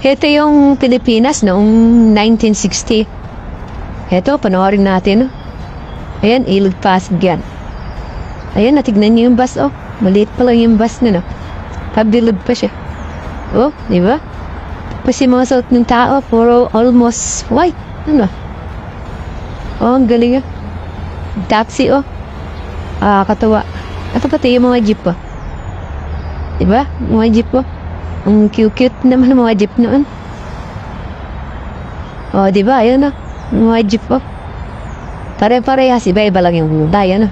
Ito yung Pilipinas noong 1960. Ito, panoorin natin. Ayan, Ilog Pasig yan. Ayan, natignan niyo yung bus, oh. Maliit pa lang yung bus na, no. Pabilog pa siya. Oh, di ba? Kasi mga suot ng tao, puro almost white. Ano? Oh, ang galing, ah. Taxi, oh. Katawa. Ito pati yung mga jeep, oh. Di ba? Mga jeep, oh. Ang cute naman ng mga jeep noon. Oh, di ba? Ayun, oh. Mga jeep, oh. Pare-parehas, iba-iba lang yung kulay, ano.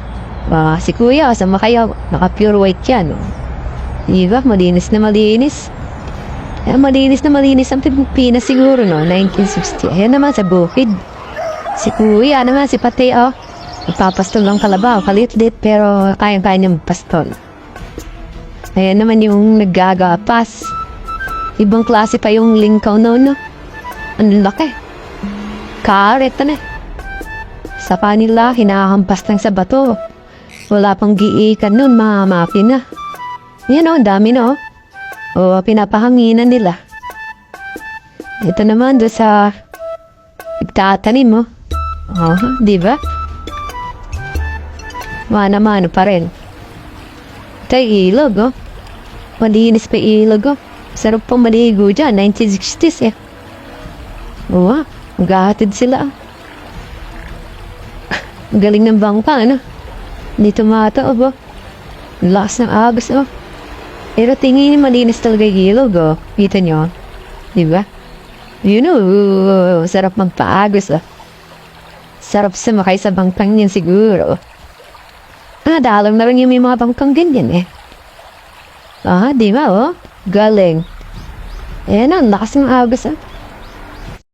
Si kuya, sa makayaw, naka-pure white yan, oh. Diba? Malinis na malinis. Malinis na malinis ang Pilipinas siguro, no? 1960. Ayan naman sa bukid. Si kuya naman, si Pati, oh. Nagpapastol ng kalabaw, kalit-lit, pero kayang-kaya niyang pastol. Ayan naman yung naggagapas. Ibang klase pa yung lingkaw noon, no? Ang laki. Karet, ano eh. Sa kanila, hinahampas lang sa bato. Wala pang giikan nun, mga makina. Yan o, dami no. O, pinapahanginan nila. Ito naman doon sa nagtatanim mo. Oh, di ba? Mano-mano pa rin. Ito yung ilog, oh. Malinis pa ilog, oh. Sarap pang maligo dyan, 1960s eh. Oo, maghahatid sila, ah. Ang galing ng bangka, ano? Hindi tumataob, oh. Lakas ng agos, oh. Pero tingin malinis talaga yung ilog, oh. Kita nyo? Diba? You know, sarap magpaagos, oh. Sarap sumakay sa bangkang yan siguro. Dalang na rin yung may mga bangkang ganyan, eh. Diba, oh? Galing. Ayan, ang lakas ng agos, oh.